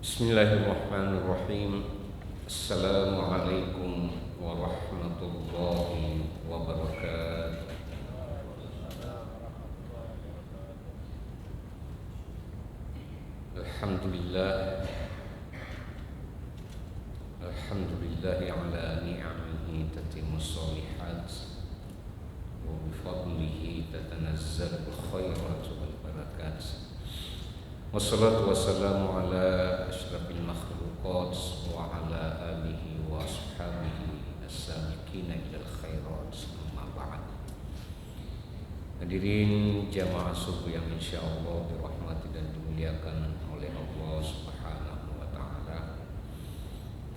Bismillahirrahmanirrahim. Assalamualaikum warahmatullahi wabarakatuh. Alhamdulillah. Alhamdulillahi ala ni'amihi tatimmus shalihat wa bifadlihi tatanazzalu khairat wal barakat. Wassalatu wassalamu ala asyrafil makhluqat wa ala alihi wa ashabihi as-sabiqina ilal khairat, amma ba'd. Hadirin jamaah subuh yang insyaallah dirahmati dan dimuliakan oleh Allah Subhanahu wa taala.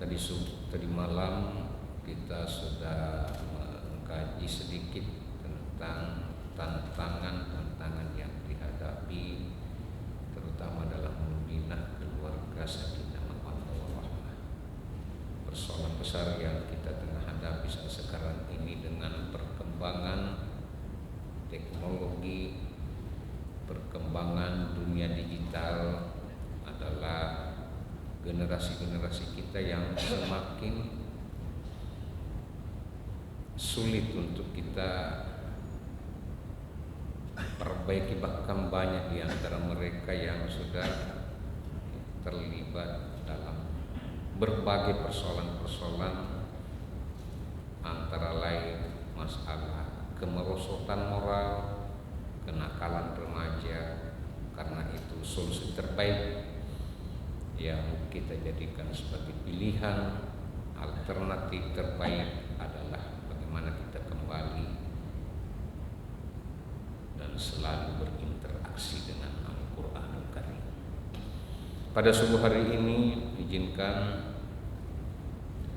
Tadi malam kita sudah mengkaji sedikit tentang tantangan yang dihadapi terutama dalam membina keluarga sakinah mawaddah warahmah. Persoalan besar yang kita tengah hadapi sekarang ini dengan perkembangan teknologi, perkembangan dunia digital adalah generasi-generasi kita yang semakin sulit untuk kita perbaiki, bahkan banyak di antara mereka yang sudah terlibat dalam berbagai persoalan-persoalan, antara lain masalah kemerosotan moral, kenakalan remaja. Karena itu solusi terbaik yang kita jadikan sebagai pilihan alternatif terbaik adalah bagaimana kita kembali dan selalu berinteraksi dengan Al-Quranul Karim. Pada subuh hari ini izinkan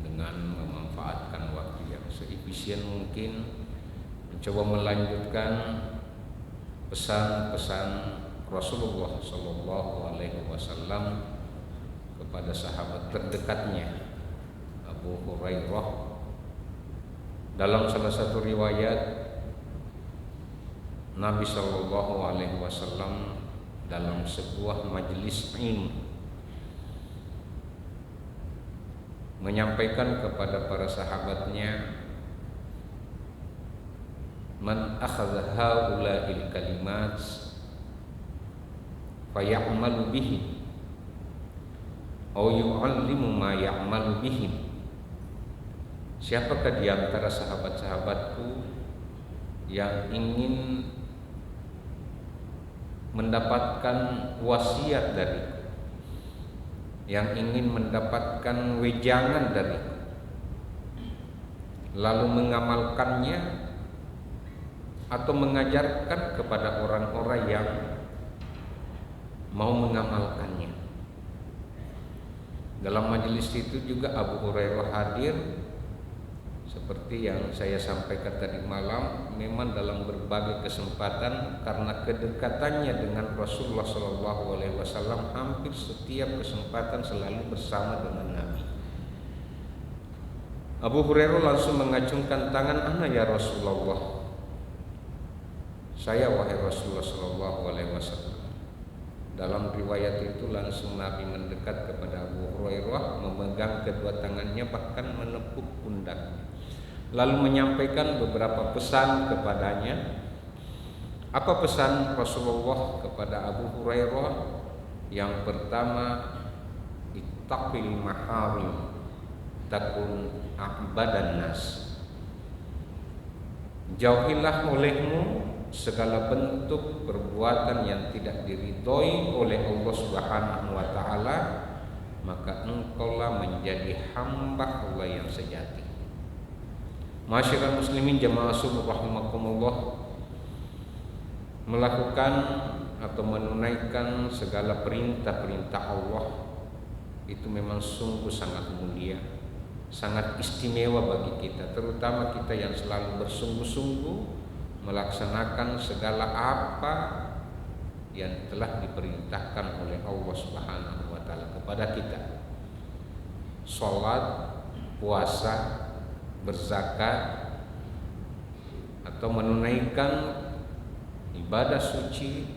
dengan memanfaatkan waktu yang seefisien mungkin mencoba melanjutkan pesan-pesan Rasulullah Sallallahu Alaihi Wasallam kepada sahabat terdekatnya Abu Hurairah. Dalam salah satu riwayat, Nabi Sallallahu Alaihi Wasallam dalam sebuah majelis ilmu menyampaikan kepada para sahabatnya, man akhadha haula'il kalimat fayamalu bihi aw yu'allimu ma ya'malu bihi. Siapakah di antara sahabat-sahabatku yang ingin mendapatkan wasiat dariku, yang ingin mendapatkan wejangan dariku, lalu mengamalkannya atau mengajarkan kepada orang-orang yang mau mengamalkannya. Dalam majelis itu juga Abu Hurairah hadir. Seperti yang saya sampaikan tadi malam, memang dalam berbagai kesempatan karena kedekatannya dengan Rasulullah SAW, hampir setiap kesempatan selalu bersama dengan Nabi. Abu Hurairah langsung mengacungkan tangan, ana ya Rasulullah, saya wahai Rasulullah SAW. Dalam riwayat itu langsung Nabi mendekat kepada Abu Hurairah, memegang kedua tangannya, bahkan menepuk pundaknya, lalu menyampaikan beberapa pesan kepadanya. Apa pesan Rasulullah kepada Abu Hurairah? Yang pertama, ittaqil maharim takun a'badan nas. Jauhilah olehmu segala bentuk perbuatan yang tidak diridhoi oleh Allah Subhanahu wa taala, maka engkaulah menjadi hamba Allah yang sejati. Masyarakat muslimin jamaah subuh rahimakumullah, melakukan atau menunaikan segala perintah-perintah Allah itu memang sungguh sangat mulia, sangat istimewa bagi kita, terutama kita yang selalu bersungguh-sungguh melaksanakan segala apa yang telah diperintahkan oleh Allah Subhanahu wa taala kepada kita. Salat, puasa, berzakat, atau menunaikan ibadah suci,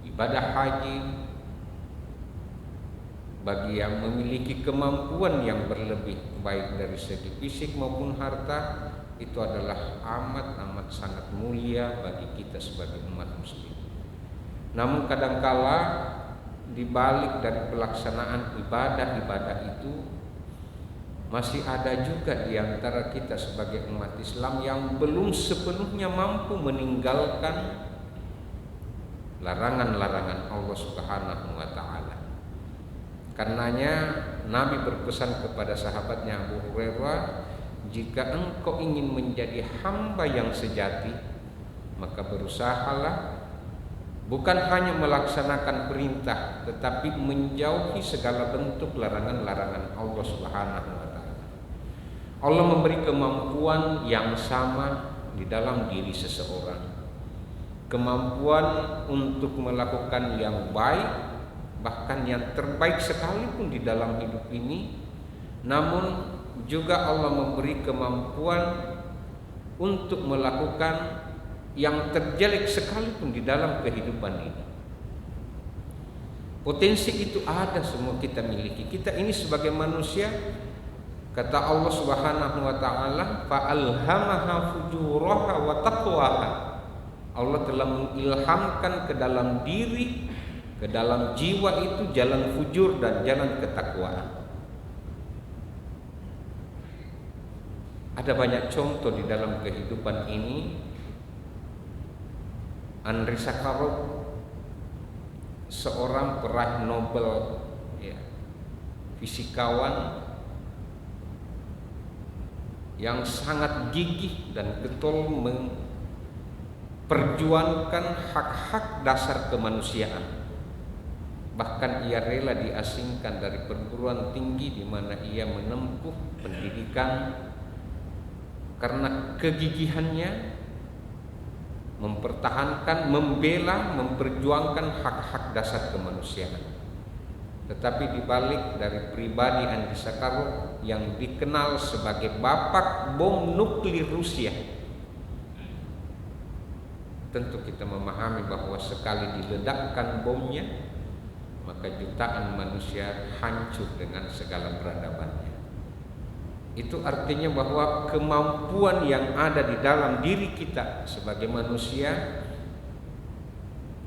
ibadah haji, bagi yang memiliki kemampuan yang berlebih baik dari segi fisik maupun harta, itu adalah amat sangat mulia bagi kita sebagai umat muslim. Namun kadangkala di balik dari pelaksanaan ibadah-ibadah itu masih ada juga di antara kita sebagai umat Islam yang belum sepenuhnya mampu meninggalkan larangan-larangan Allah Subhanahu wa taala. Karenanya Nabi berpesan kepada sahabatnya Abu Hurairah, jika engkau ingin menjadi hamba yang sejati, maka berusahalah bukan hanya melaksanakan perintah, tetapi menjauhi segala bentuk larangan-larangan Allah Subhanahu wa taala. Allah memberi kemampuan yang sama di dalam diri seseorang. Kemampuan untuk melakukan yang baik, bahkan yang terbaik sekalipun di dalam hidup ini, namun juga Allah memberi kemampuan untuk melakukan yang terjelek sekalipun di dalam kehidupan ini. Potensi itu ada, semua kita miliki. Kita ini sebagai manusia, kata Allah Subhanahu wa taala, fa'alhamaha fujuraha wa taqwaha. Allah telah mengilhamkan ke dalam diri, ke dalam jiwa itu jalan fujur dan jalan ketakwaan. Ada banyak contoh di dalam kehidupan ini. Andrei Sakharov, seorang peraih Nobel fisikawan yang sangat gigih dan getol memperjuangkan hak-hak dasar kemanusiaan. Bahkan ia rela diasingkan dari perguruan tinggi di mana ia menempuh pendidikan karena kegigihannya mempertahankan, membela, memperjuangkan hak-hak dasar kemanusiaan. Tetapi dibalik dari pribadi Andrei Sakharov yang dikenal sebagai bapak bom nuklir Rusia, tentu kita memahami bahwa sekali diledakkan bomnya, maka jutaan manusia hancur dengan segala peradabannya. Itu artinya bahwa kemampuan yang ada di dalam diri kita sebagai manusia,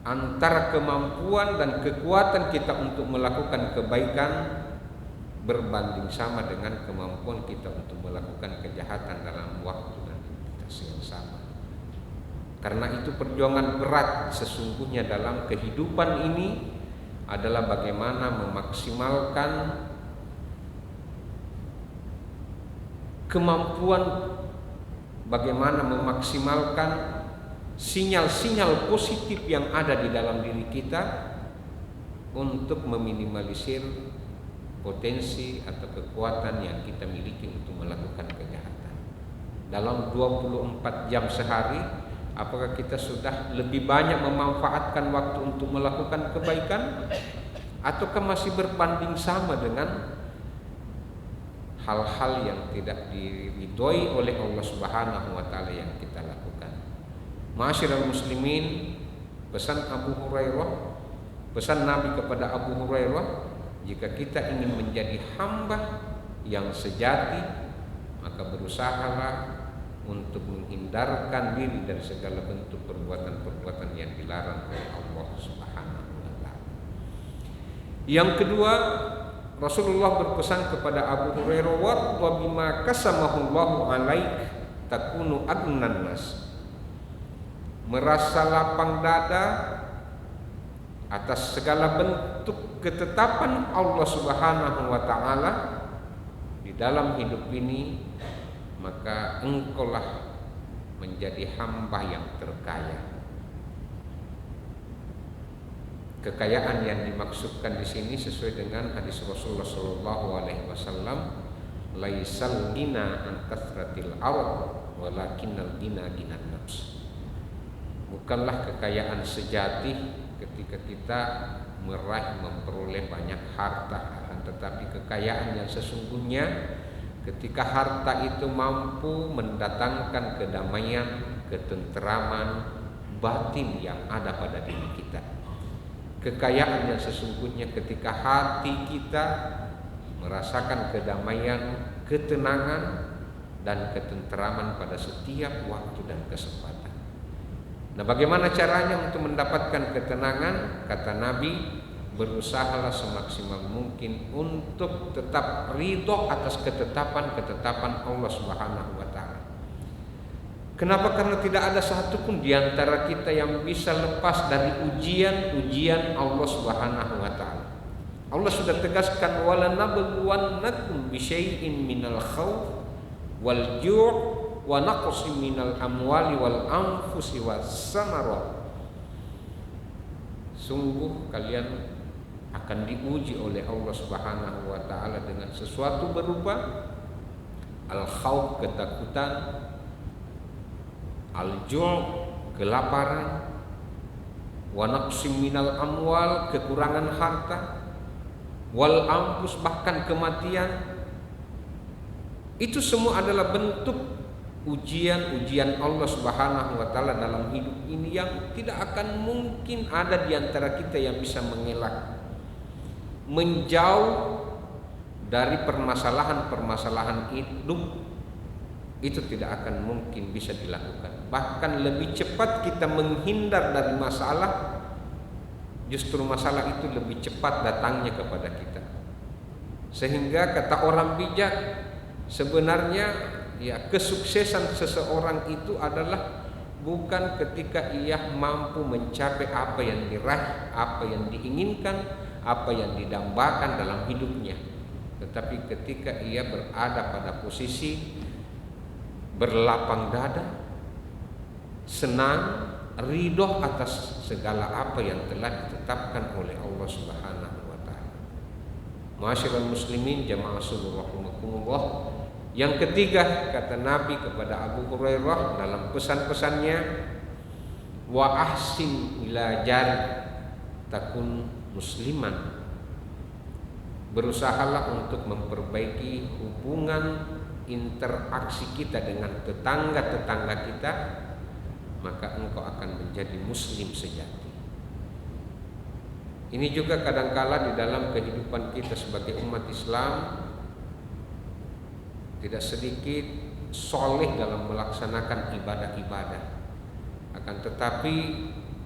antara kemampuan dan kekuatan kita untuk melakukan kebaikan berbanding sama dengan kemampuan kita untuk melakukan kejahatan dalam waktu dan intensitas yang sama. Karena itu perjuangan berat sesungguhnya dalam kehidupan ini adalah bagaimana memaksimalkan kemampuan, bagaimana memaksimalkan sinyal-sinyal positif yang ada di dalam diri kita untuk meminimalisir potensi atau kekuatan yang kita miliki untuk melakukan kejahatan. Dalam 24 jam sehari, apakah kita sudah lebih banyak memanfaatkan waktu untuk melakukan kebaikan, ataukah masih berbanding sama dengan hal-hal yang tidak diridhoi oleh Allah Subhanahu wa taala yang kita lakukan? Ma'asyiral muslimin, pesan Abu Hurairah, pesan Nabi kepada Abu Hurairah, jika kita ingin menjadi hamba yang sejati, maka berusahalah untuk menghindarkan diri dari segala bentuk perbuatan-perbuatan yang dilarang oleh Allah Subhanahu wa taala. Yang kedua, Rasulullah berpesan kepada Abu Hurairah, wa bima kasamahullahu alaik takunu agnan nas. Merasa lapang dada atas segala bentuk ketetapan Allah Subhanahu wa taala di dalam hidup ini, maka engkaulah menjadi hamba yang terkaya. Kekayaan yang dimaksudkan di sini sesuai dengan hadis Rasulullah sallallahu alaihi wasallam, laisal ghina an kathratil ard walakinnal ghina ghinan nafs. Bukanlah kekayaan sejati ketika kita meraih memperoleh banyak harta, tetapi kekayaan yang sesungguhnya ketika harta itu mampu mendatangkan kedamaian, ketenteraman batin yang ada pada diri kita. kekayaan yang sesungguhnya ketika hati kita merasakan kedamaian, ketenangan, dan ketenteraman pada setiap waktu dan kesempatan. Nah, bagaimana caranya untuk mendapatkan ketenangan? Kata Nabi, berusahalah semaksimal mungkin untuk tetap ridho atas ketetapan-ketetapan Allah Subhanahu wa Ta'ala. Kenapa? Karena tidak ada satupun di antara kita yang bisa lepas dari ujian-ujian Allah Subhanahu wa Ta'ala. Allah sudah tegaskan, walanabluwannakum bisyai'in minal khawf wal ju' wa naqsin minal amwali wal anfusi was samarat. Sungguh kalian akan diuji oleh Allah Subhanahu wa Ta'ala dengan sesuatu berupa al-khawf, ketakutan, al-ju' kelaparan, wa naqsim minal amwal kekurangan harta, wal anfus bahkan kematian. Itu semua adalah bentuk ujian-ujian Allah Subhanahu wa Ta'ala dalam hidup ini yang tidak akan mungkin ada di antara kita yang bisa mengelak, menjauh dari permasalahan-permasalahan hidup. Itu tidak akan mungkin bisa dilakukan. Bahkan lebih cepat kita menghindar dari masalah, justru masalah itu lebih cepat datangnya kepada kita. Sehingga kata orang bijak, sebenarnya ya kesuksesan seseorang itu adalah bukan ketika ia mampu mencapai apa yang diraih, apa yang diinginkan, apa yang didambakan dalam hidupnya, tetapi ketika ia berada pada posisi berlapang dada, senang, ridho atas segala apa yang telah ditetapkan oleh Allah Subhanahu wa Ta'ala. Ma'asyiral muslimin jamaah subuh rahimakumullah. Yang ketiga, kata Nabi kepada Abu Hurairah dalam pesan-pesannya, wa ahsin ila jari takun musliman. Berusahalah untuk memperbaiki hubungan interaksi kita dengan tetangga-tetangga kita, maka engkau akan menjadi muslim sejati. Ini juga kadangkala di dalam kehidupan kita sebagai umat Islam, tidak sedikit soleh dalam melaksanakan ibadah-ibadah, akan tetapi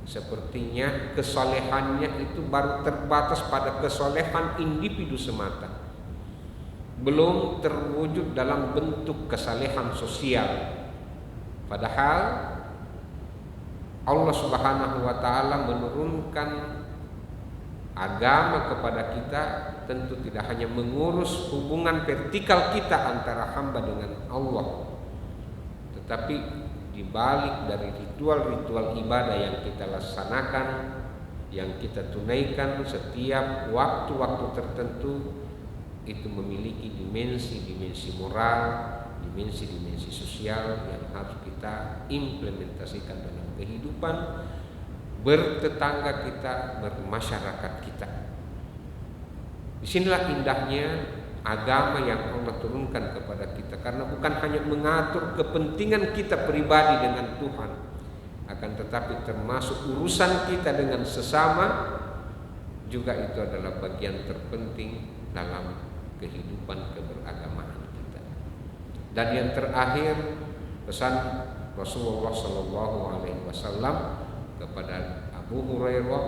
sepertinya kesolehannya itu baru terbatas pada kesolehan individu semata, belum terwujud dalam bentuk kesalehan sosial. Padahal Allah Subhanahu wa Ta'ala menurunkan agama kepada kita tentu tidak hanya mengurus hubungan vertikal kita antara hamba dengan Allah, tetapi di balik dari ritual-ritual ibadah yang kita laksanakan, yang kita tunaikan setiap waktu-waktu tertentu, itu memiliki dimensi-dimensi moral, dimensi-dimensi sosial yang harus kita implementasikan dalam kehidupan bertetangga kita, bermasyarakat kita. Disinilah indahnya agama yang Allah turunkan kepada kita, karena bukan hanya mengatur kepentingan kita pribadi dengan Tuhan, akan tetapi termasuk urusan kita dengan sesama juga itu adalah bagian terpenting dalam kehidupan keberagamaan kita. Dan yang terakhir, pesan Rasulullah SAW kepada Abu Hurairah,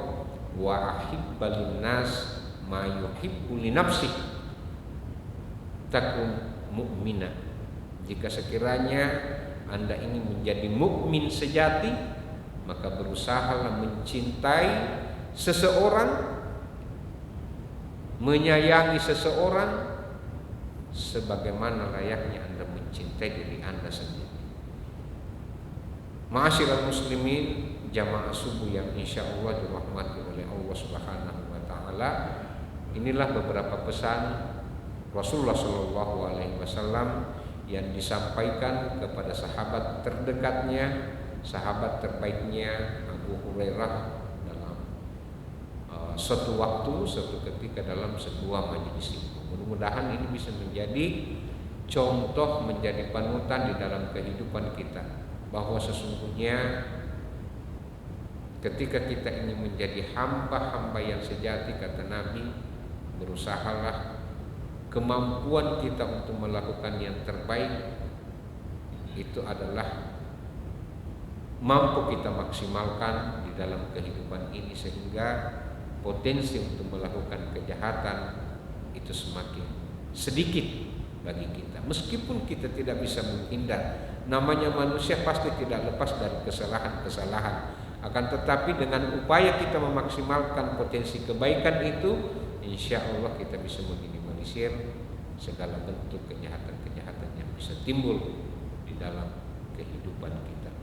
wa ahibba linnas ma yuhibbu li nafsi takun mu'mina. Jika sekiranya Anda ingin menjadi mukmin sejati, maka berusahalah mencintai seseorang, menyayangi seseorang sebagaimana layaknya Anda mencintai diri Anda sendiri. Ma'asyiral muslimin jamaah subuh yang insyaallah dirahmati oleh Allah Subhanahu wa Ta'ala, inilah beberapa pesan Rasulullah Shallallahu Alaihi Wasallam yang disampaikan kepada sahabat terdekatnya, sahabat terbaiknya Abu Hurairah dalam suatu waktu, suatu ketika dalam sebuah majelis ilmu. Mudah-mudahan ini bisa menjadi contoh, menjadi panutan di dalam kehidupan kita, bahwa sesungguhnya Ketika kita ingin menjadi hamba-hamba yang sejati, kata Nabi, berusahalah kemampuan kita untuk melakukan yang terbaik itu adalah mampu kita maksimalkan di dalam kehidupan ini, sehingga potensi untuk melakukan kejahatan itu semakin sedikit bagi kita. Meskipun kita tidak bisa menghindar, namanya manusia pasti tidak lepas dari kesalahan-kesalahan. Akan tetapi dengan upaya kita memaksimalkan potensi kebaikan itu, insya Allah kita bisa meminimalisir segala bentuk kejahatan-kejahatan yang bisa timbul di dalam kehidupan kita.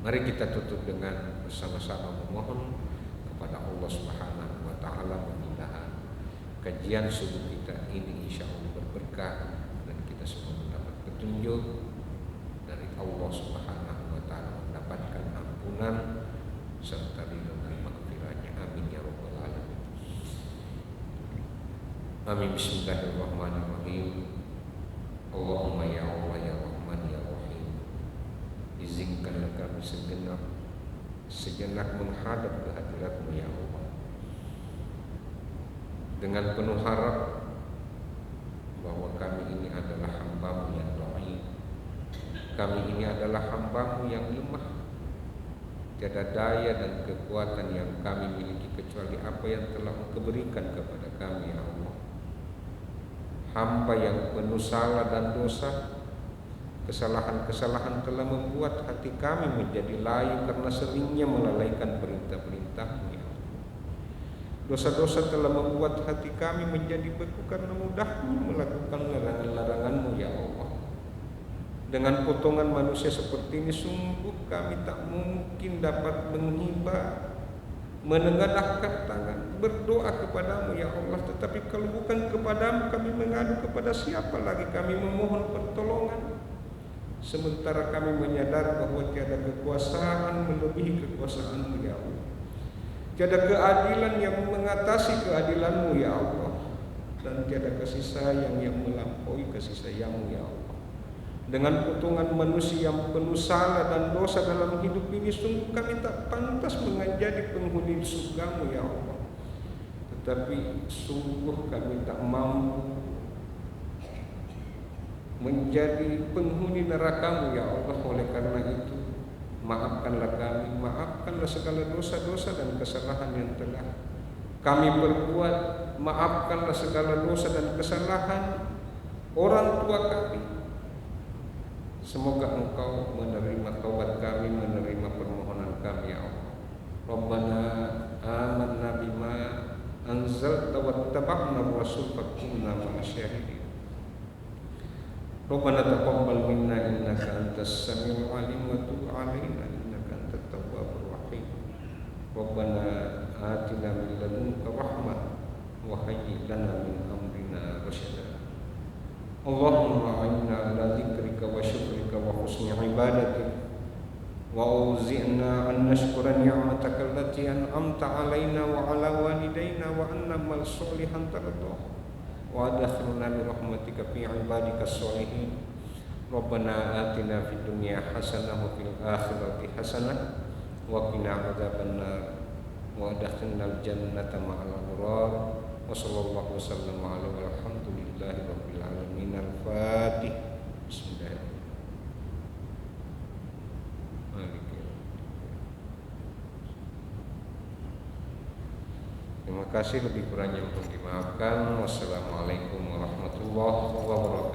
Mari kita tutup dengan bersama-sama memohon kepada Allah Subhanahu wa taala, mudah-mudahan kajian subuh kita ini insya Allah berberkah dan kita semua mendapat petunjuk dari Allah Subhanahu wa taala, mendapatkan ampunan serta ridho dan maghfirahnya. Amin ya rabbal alamin. Amin. Bismillahirrahmanirrahim. Allahumma ya Allah ya Rahman ya Rahim, izinkanlah kami sejenak menghadap ke hadirat-Mu ya Allah, dengan penuh harap bahwa kami ini adalah hamba-Mu yang dhaif. Kami ini adalah hamba-Mu yang lemah, tiada daya dan kekuatan yang kami miliki kecuali apa yang telah Engkau berikan kepada kami ya Allah. Hamba yang penuh salah dan dosa, kesalahan-kesalahan telah membuat hati kami menjadi layu karena seringnya melalaikan perintah-perintah-Mu ya Allah. Dosa-dosa telah membuat hati kami menjadi beku karena mudahnya melakukan larangan-larangan-Mu ya Allah. Dengan potongan manusia seperti ini, sungguh kami tak mungkin dapat menghibah, menengadahkan tangan, berdoa kepadamu ya Allah. Tetapi kalau bukan kepadamu, kami mengadu kepada siapa lagi kami memohon pertolongan? Sementara kami menyadari bahwa tiada kekuasaan melebihi kekuasaan-Mu ya Allah, tiada keadilan yang mengatasi keadilan-Mu ya Allah, dan tiada kasih sayang yang melampaui kasih sayang-Mu ya Allah. Dengan potongan manusia yang penuh salah dan dosa dalam hidup ini, sungguh kami tak pantas menjadi penghuni surga-Mu ya Allah. Tetapi sungguh kami tak mampu menjadi penghuni neraka-Mu ya Allah. Oleh karena itu, maafkanlah kami, maafkanlah segala dosa-dosa dan kesalahan yang telah kami berbuat. Maafkanlah segala dosa dan kesalahan orang tua kami. Semoga Engkau menerima taubat kami, menerima permohonan kami ya Allah. Rabbana amanna bima anzalta wattaba'na ar-rasul fakunna ma'asyahidin. Rabbana taqabbal minna innaka antas samiul alim wa tub 'alaina innaka antat tawwabur rahim. Rabbana atina min ladunka rahmah wa hayyi lana min amrina rasyada. Allahumma a'inna ala dzikrika wa syukrika wa husni ibadatik, wa auzi'na an nashkura ni'mataka allati an'amta 'alaina wa 'ala walidayna wa an na'mal sholihan tardah, wa adkhilna bi rahmatika fi ibadika sholihin. Rabbana atina fid dunya hasanah wa fil akhirati hasanah wa qina adzabannar, wa adkhilnal jannata ma'al abrar. Wa sallallahu wasallam ala walhamdulillahi rabbil alamin. Al-Fatih. Bismillahirrahmanirrahim. Terima kasih, lebih kurangnya mohon dimaafkan. Wassalamualaikum warahmatullahi wabarakatuh.